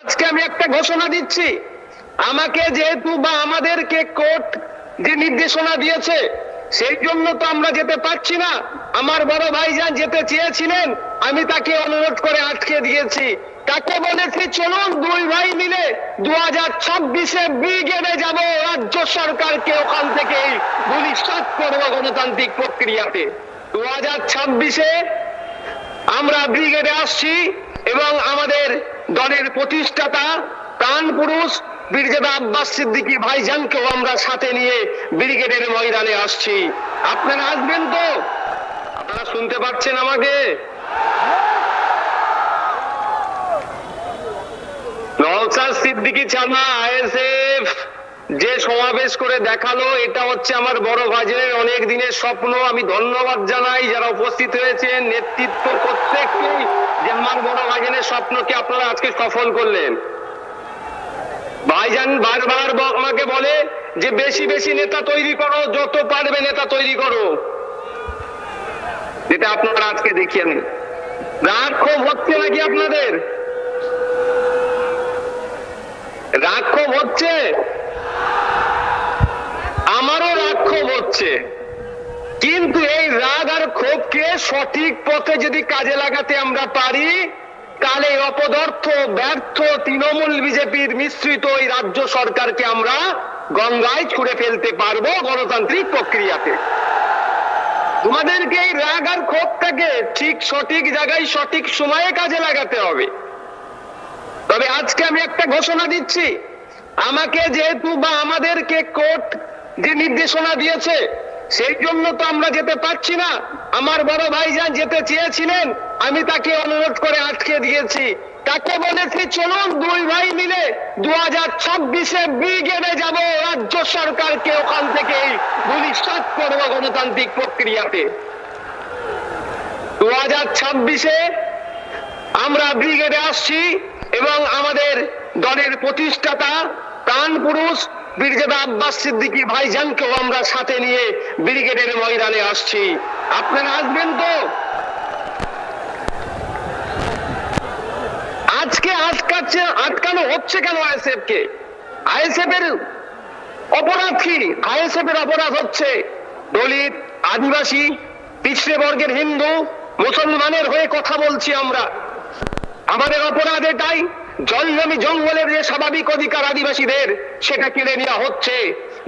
আজকে আমি একটা ঘোষণা দিচ্ছি, আমাকে যেহেতু বা আমাদেরকে কোর্ট যে নির্দেশনা দিয়েছে সেই জন্য তো আমরা যেতে পারছি না। আমার বড় ভাইজান যেতে চেয়েছিলেন, আমি তাকে অনুরোধ করে আটকে দিয়েছি। তাকে বলেছি চলুন দুই ভাই মিলে 2026-এ ব্রিগেডে যাব, রাজ্য সরকারকে ওখান থেকে ভূমিষ্ঠ করবো গণতান্ত্রিক প্রক্রিয়াতে। 2026-এ আমরা ব্রিগেডে আসছি এবং আমাদের দলের প্রতিষ্ঠাতা প্রাণ পুরুষ বীরজাদা আব্বাস সিদ্দিকী ভাইজানকেও আমরা সাথে নিয়ে ব্রিগেডের ময়দানে আসছি। আপনারা আসবেন তো? আপনারা শুনতে পাচ্ছেন আমাকে? নওশাদ সিদ্দিকী চামা আইএসএফ যে সমাবেশ করে দেখালো, এটা হচ্ছে আমার বড় ভাইজানের অনেক দিনের স্বপ্ন। আমি ধন্যবাদ জানাই যারা উপস্থিত হয়েছেন, নেতৃত্ব প্রত্যেককেই, যে আমার বড় ভাইজানের স্বপ্নকে আপনারা আজকে সফল করলেন। ভাইজান বারবার আমাকে বলে যে বেশি বেশি নেতা তৈরি করো, যত পারবে নেতা তৈরি করো, যেটা আপনারা আজকে দেখিয়ে নেন। রাগ ক্ষোভ হচ্ছে নাকি আপনাদের? রাগ ক্ষোভ হচ্ছে? আমারও রাগ ক্ষোভ হচ্ছে, কিন্তু এই রাগ আর ক্ষোভকে সঠিক পথে যদি কাজে লাগাতে আমরা পারি, তাহলে অপদার্থ ব্যর্থ তৃণমূল বিজেপির মিশ্রিত এই রাজ্য সরকারকে আমরা গঙ্গায় ছুঁড়ে ফেলতে পারবো গণতান্ত্রিক প্রক্রিয়াতে। তোমাদেরকে এই রাগ আর ক্ষোভটাকে ঠিক সঠিক জায়গায় সঠিক সময়ে কাজে লাগাতে হবে। তবে আজকে আমি একটা ঘোষণা দিচ্ছি, আমাকে যেহেতু বা আমাদেরকে কোর্ট যে নির্দেশনা দিয়েছে সেই জন্য তো আমরা যেতে পারছি না। আমার বড় ভাইজান যেতে চেয়েছিলেন, আমি তাকে অনুরোধ করে আটকে দিয়েছি। তাকে বলেছি চলুন দুই ভাই মিলে 2026-এ ব্রিগেডে যাব, রাজ্য সরকারকে ওখান থেকে ভূমিষ্ঠ করবো গণতান্ত্রিক প্রক্রিয়াতে। 2026-এ আমরা ব্রিগেডে আসছি এবং আমাদের দলের প্রতিষ্ঠাতা প্রাণ পুরুষ বীরজাদা আব্বাস সিদ্দিকী ভাইজানকেও আমরা সাথে নিয়ে ব্রিগেডের ময়দানে আসছি। আপনারা আসবেন তো? আজকে আটকানো হচ্ছে কেন আইএসএফ কে? আইএসএফ এর অপরাধ কি? আইএসএফ এর অপরাধ হচ্ছে দলিত, আদিবাসী, পিছড়ে বর্গের হিন্দু, মুসলমানের হয়ে কথা বলছি আমরা। আমাদের অপরাধ এটাই, জলজমি জঙ্গলের যে স্বাভাবিক অধিকার আদিবাসীদের, সেটা কেড়ে নেওয়া হচ্ছে।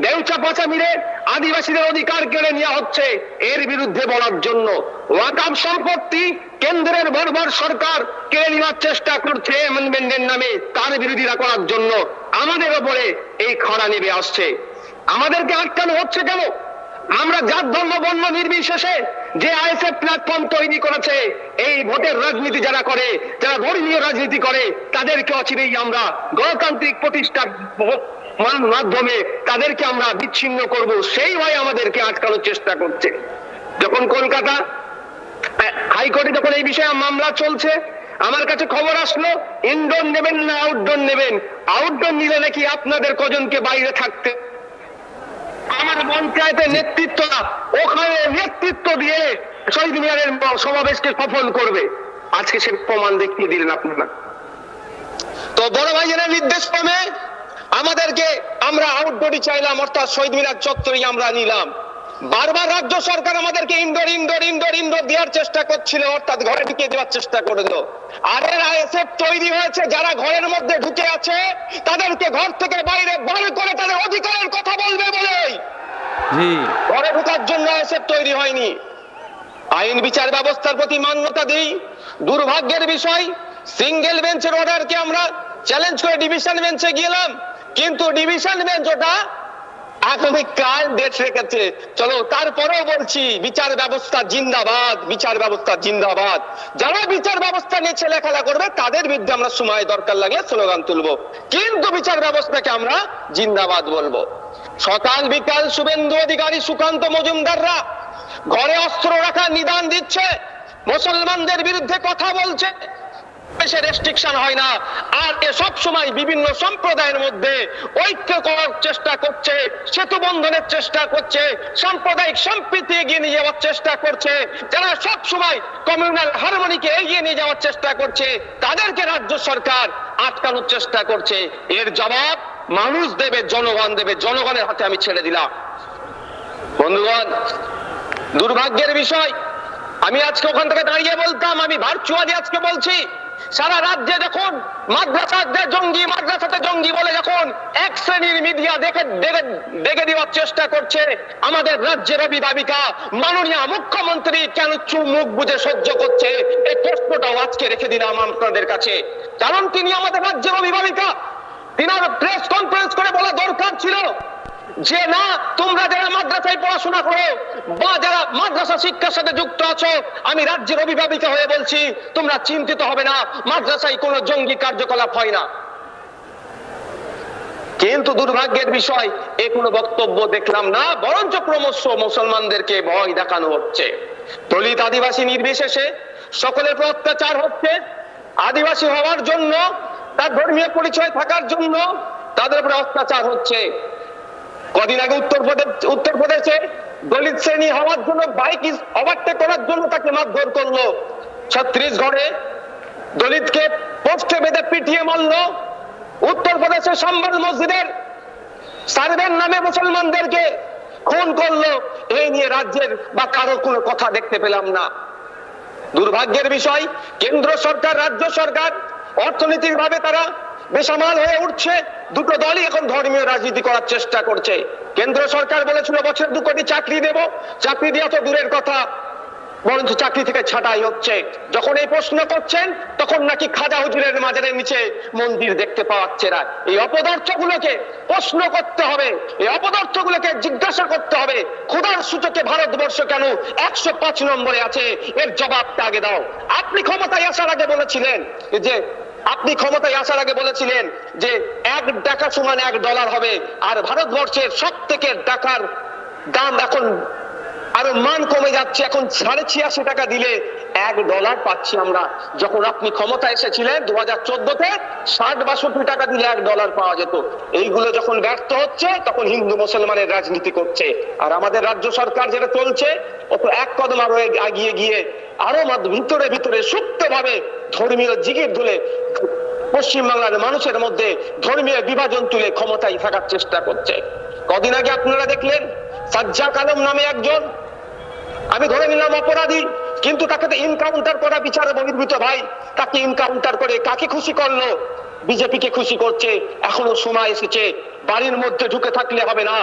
দেউচা পাচামিরে আদিবাসীদের অধিকার কেড়ে নেওয়া হচ্ছে, এর বিরুদ্ধে বলার জন্য। ওয়াকফ সম্পত্তি কেন্দ্রের বর্বর সরকার কেড়ে নেওয়ার চেষ্টা করছে অ্যামেন্ডমেন্টের নামে, তার বিরোধিতা করার জন্য আমাদের ওপরে এই খরা নেমে আসছে। আমাদেরকে আটকানো হচ্ছে কেন? আমরা জাত ধর্ম বর্ণ নির্বিশেষে যে আইএসএফ প্ল্যাটফর্ম তৈরি করেছে, এই ভোটের রাজনীতি যারা করে, যারা ধর্মীয় রাজনীতি করে, তাদেরকে অচিরেই আমরা গণতান্ত্রিক প্রতিষ্ঠার মাধ্যমে তাদেরকে আমরা বিচ্ছিন্ন করব, সেই ভয়ে আমাদেরকে আটকানোর চেষ্টা করছে। যখন কলকাতা হাইকোর্টে যখন এই বিষয়ে মামলা চলছে, আমার কাছে খবর আসলো ইনডোর নেবেন না আউটডোর নেবেন। আউটডোর নিলে নাকি আপনাদের কজনকে বাইরে থাকতে, আমার পঞ্চায়েতের নেতৃত্বরা ওখানে নেতৃত্ব দিয়ে শহীদ মিনারের সমাবেশকে সফল করবে। আজকে সে প্রমাণ দেখিয়ে দিলেন আপনারা। তো বড় ভাইজানের নির্দেশ ক্রমে আমাদেরকে আমরা আউটডোরই চাইলাম, অর্থাৎ শহীদ মিনার চত্বরই আমরা নিলাম। বারবার রাজ্য সরকার আমাদেরকে ইনডোর ইনডোর ইনডোর ইনডোর দেওয়ার চেষ্টা করছিল, অর্থাৎ ঘরে ঢুকিয়ে দেওয়ার চেষ্টা করলো। আর এর আইএসএফ তৈরি হয়েছে যারা ঘরের মধ্যে ঢুকে আছে, তাদেরকে ঘর থেকে বাইরে বার করে তাদের অধিকারের কথা বলবে বলেই ঘরে ঢোকার জন্য আইএসএফ তৈরি হয়নি। আইন বিচার ব্যবস্থার প্রতি মান্যতা দিই। দুর্ভাগ্যের বিষয়, সিঙ্গেল বেঞ্চের অর্ডারকে আমরা চ্যালেঞ্জ করে ডিভিশন বেঞ্চে গেলাম, কিন্তু ডিভিশন বেঞ্চ ওটা আগামীকাল ডেট রেখেছে। চলো, তারপরেও বলছি বিচার ব্যবস্থা জিন্দাবাদ, বিচার ব্যবস্থা জিন্দাবাদ। যারা বিচার ব্যবস্থা নিয়ে ছেলেখেলা করবে তাদের বিরুদ্ধে আমরা সময় দরকার লাগে স্লোগান তুলবো, কিন্তু বিচার ব্যবস্থাকে আমরা জিন্দাবাদ বলবো। সকাল বিকাল শুভেন্দু অধিকারী, সুকান্ত মজুমদাররা ঘরে অস্ত্র রাখার নিদান দিচ্ছে, মুসলমানদের বিরুদ্ধে কথা বলছে, রেস্ট্রিকশন হয় না। আর সব সময় বিভিন্ন সম্প্রদায়ের মধ্যে ঐক্য করার চেষ্টা করছে, সেতু বন্ধনের চেষ্টা করছে, সাম্প্রদায়িক সম্প্রীতি এগিয়ে নিয়ে যাওয়ার চেষ্টা করছে। যারা সব সময় কমিউনাল হারমোনিকে এগিয়ে নিয়ে যাওয়ার চেষ্টা করছে, তাদেরকে রাজ্য সরকার আটকানোর চেষ্টা করছে। এর জবাব মানুষ দেবে, জনগণ দেবে। জনগণের হাতে আমি ছেড়ে দিলাম। বন্ধুগণ, দুর্ভাগ্যের বিষয়, আমি আজকে ওখান থেকে দাঁড়িয়ে বলতাম, আমি ভার্চুয়ালি আজকে বলছি, সারা রাজ্যে যখন মাদ্রাসাতে জঙ্গি বলে যখন এক শ্রেণীর মিডিয়া দেখে দেওয়ার চেষ্টা করছে, আমাদের রাজ্যের অভিভাবিকা মাননীয় মুখ্যমন্ত্রী কেন মুখ বুজে সহ্য করছে, এই প্রশ্নটাও আজকে রেখে দিলাম আপনাদের কাছে। কারণ তিনি আমাদের রাজ্যের অভিভাবিকা, তিনার প্রেস কনফারেন্স করে বলা দরকার ছিল যে না, তোমরা যারা মাদ্রাসায় পড়াশোনা করো বা যারা মাদ্রাসা শিক্ষার সাথে যুক্ত আছো, আমি রাজ্যের অভিভাবিকা হয়ে বলছি, তোমরা চিন্তিত হবে না, মাদ্রাসায় কোনো জঙ্গি কার্যকলাপ হয় না। কিন্তু দুর্ভাগ্যের বিষয়, এ কোনো বক্তব্য দেখলাম না, বরঞ্চ ক্রমশ মুসলমানদেরকে ভয় দেখানো হচ্ছে। দলিত আদিবাসী নির্বিশেষে সকলের উপর অত্যাচার হচ্ছে। আদিবাসী হওয়ার জন্য, তার ধর্মীয় পরিচয় থাকার জন্য তাদের উপরে অত্যাচার হচ্ছে। কদিন আগে উত্তরপ্রদেশে দলিত শ্রেণী হওয়ার জন্য বাইক ওভারটেক করার জন্য তাকে মারধর করলো। ছত্তিশগড়ে দলিতকে পোস্টে বেঁধে পিটিয়ে মারলো। উত্তরপ্রদেশের সম্বল মসজিদের সার্ভের নামে মুসলমানদেরকে খুন করলো। এই নিয়ে রাজ্যের বা কারো কোনো কথা দেখতে পেলাম না। দুর্ভাগ্যের বিষয়, কেন্দ্র সরকার, রাজ্য সরকার অর্থনৈতিক ভাবে তারা বেসামাল হয়ে উঠছে। দুটো দলই এখন ধর্মীয় রাজনীতি করার চেষ্টা করছে। কেন্দ্র সরকার বলেছিল বছরে 2 কোটি চাকরি দেব, চাকরি দেওয়া তো দূরের কথা, বরঞ্চ চাকরি থেকে ছাঁটাই হচ্ছে। যখন এই প্রশ্ন করছেন, তখন নাকি খাজা হুজুরের মাজারের নিচে মন্দির দেখতে পাচ্ছে না। এই অপদার্থগুলোকে প্রশ্ন করতে হবে, এই অপদার্থগুলোকে জিজ্ঞাসা করতে হবে, খোদার সূচকে ভারতবর্ষ কেন 105 নম্বরে আছে, এর জবাবটা আগে দাও। আপনি ক্ষমতায় আসার আগে বলেছিলেন যে 1 টাকা সমান $1 হবে, আর ভারতবর্ষের সব থেকে টাকার দাম এখন আরো মান কমে যাচ্ছে। এখন 86.5 টাকা দিলে $1 পাচ্ছি আমরা। যখন আপনি ক্ষমতায় এসেছিলেন 2014-তে 60-62 টাকা দিলে $1 পাওয়া যেত। এইগুলো যখন ব্যর্থ হচ্ছে, তখন হিন্দু মুসলমানের রাজনীতি করছে। আর আমাদের রাজ্য সরকার যেটা চলছে, অত এক কদম আরো এগিয়ে গিয়ে আরো ভিতরে ভিতরে সুপ্তভাবে ধর্মীয় জিগির তুলে পশ্চিমবাংলার মানুষের মধ্যে ধর্মীয় বিভাজন তুলে ক্ষমতায় থাকার চেষ্টা করছে। কদিন আগে আপনারা দেখলেন সাজ্জাক আলম নামে একজন, আমি ধরে নিলাম অপরাধী, কিন্তু তাকে তো ইনকাউন্টার করা বিচারে বহির্ভূত ভাই। তাকে ইনকাউন্টার করে কাকে খুশি করলো? বিজেপিকে খুশি করছে। এখনো সময় এসেছে, বাড়ির মধ্যে ঢুকে থাকলে হবে না,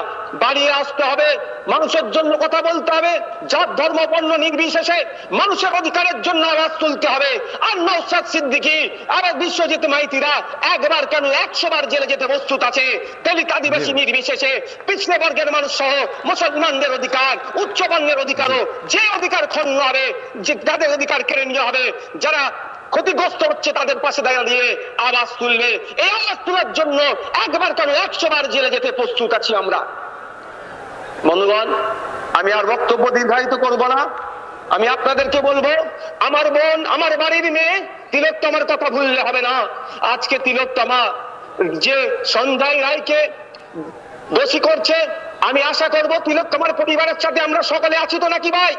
বাড়িয়ে আসতে হবে, মানুষের জন্য কথা বলতে হবে, জাত ধর্ম বর্ণ নির্বিশেষে মানুষের অধিকারের জন্য আওয়াজ তুলতে হবে। আর নওশাদ সিদ্দিকী আর বিশ্বজিৎ মাইতিরা একবার কেন 100 বার জেলে যেতে প্রস্তুত আছে। দলিত আদিবাসী নির্বিশেষে পিছড়ে বর্গের মানুষ সহ মুসলমানদের অধিকার, উচ্চ বর্ণের অধিকারও যে অধিকার ক্ষুণ্ণ হবে, যে তাদের অধিকার কেড়ে নেওয়া হবে, যারা ক্ষতিগ্রস্ত হচ্ছে তাদের পাশে দাঁড়িয়ে আওয়াজ তুলবে। এই আওয়াজ তোলার জন্য একবার কেন 100 বার জেলে যেতে প্রস্তুত আছি আমরা। বন্ধুগণ, আমি আর বক্তব্য দীর্ঘায়িত করব না। আমি আপনাদেরকে বলবো, আমার বোন, আমার বাড়ির মেয়ে তিলোত্তমার কথা ভুললে হবে না। আজকে তিলোত্তমা যে সঞ্জয় রায়কে দোষী করছে, আমি আশা করব তিলোত্তমার পরিবারের সাথে আমরা সকলে আছি তো নাকি ভাই?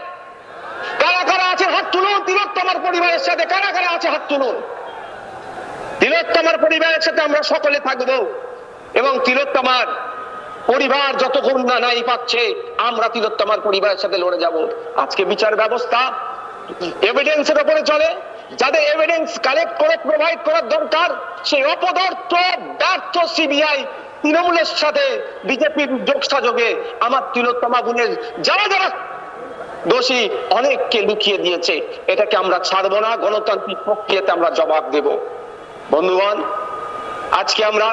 কারা কারা আছে হাত তুলুন। তিলোত্তমার পরিবারের সাথে কারা কারা আছে হাত তুলুন। তিলোত্তমার পরিবারের সাথে আমরা সকলে থাকবো, এবং তিলোত্তমার পরিবার যতক্ষণ না ন্যায় পাচ্ছে, আমরা তিলোত্তমার পরিবারের সাথে লড়ে যাব। আজকে বিচার ব্যবস্থা এভিডেন্সের উপরে চলে। যাদের এভিডেন্স কালেক্ট করে প্রোভাইড করার দরকার, সেই অপদার্থ ব্যর্থ সিবিআই তৃণমূলের সাথে বিজেপির যোগসাযোগে আমার তিলোত্তমা বোনের যারা যারা দোষী অনেককে লুকিয়ে দিয়েছে, এটাকে আমরা ছাড়বো না। গণতান্ত্রিক প্রক্রিয়াতে আমরা জবাব দেব। বন্ধুগণ, আজকে আমরা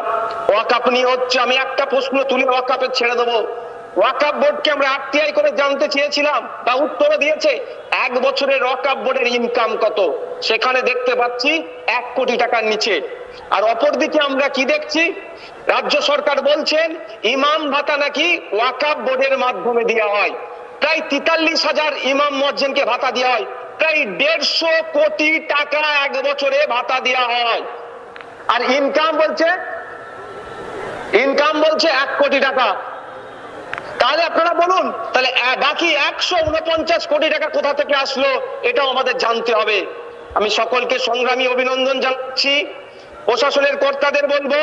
ওয়াকাফ নিয়ে হচ্ছে, আমি একটা প্রশ্ন তুলে ওয়াকাফে ছেড়ে দেবো। ওয়াকাফ বোর্ডকে আমরা আরটিআই করে জানতে চেয়েছিলাম, তা উত্তর দিয়েছে 1 বছরের ওয়াকাফ বোর্ডের ইনকাম কত। সেখানে দেখতে পাচ্ছি 1 কোটি টাকার নিচে। আর অপরদিকে আমরা কি দেখছি, রাজ্য সরকার বলছেন ইমাম ভাতা নাকি ওয়াকাফ বোর্ডের মাধ্যমে দেওয়া হয়। প্রায় 43,000 ইমাম মুয়াজ্জিনকে ভাতা দেওয়া হয়। প্রায় 150 কোটি টাকা 1 বছরে ভাতা দেওয়া হয়। আর ইনকাম বলছে 1 কোটি টাকা। তাহলে আপনারা বলুন, তাহলে বাকি 149 কোটি টাকা কোথা থেকে আসলো, এটাও আমাদের জানতে হবে। আমি সকলকে সংগ্রামী অভিনন্দন জানাচ্ছি। প্রশাসনের কর্তাদের বলবো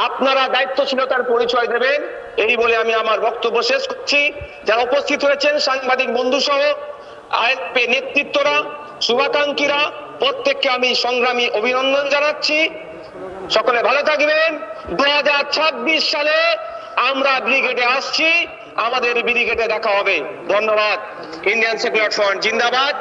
আপনারা দায়িত্বশীলতার পরিচয় দেবেন, এই বলে আমি আমার বক্তব্য শেষ করছি। যারা উপস্থিত হয়েছেন সাংবাদিক বন্ধু সহ আইএসএফ নেতৃত্বরা, শুভাকাঙ্ক্ষীরা, প্রত্যেককে আমি সংগ্রামী অভিনন্দন জানাচ্ছি। সকলে ভালো থাকবেন। 2026 সালে আমরা ব্রিগেডে আসছি, আমাদের ব্রিগেডে দেখা হবে। ধন্যবাদ। ইন্ডিয়ান সেকুলার ফ্রন্ট জিন্দাবাদ।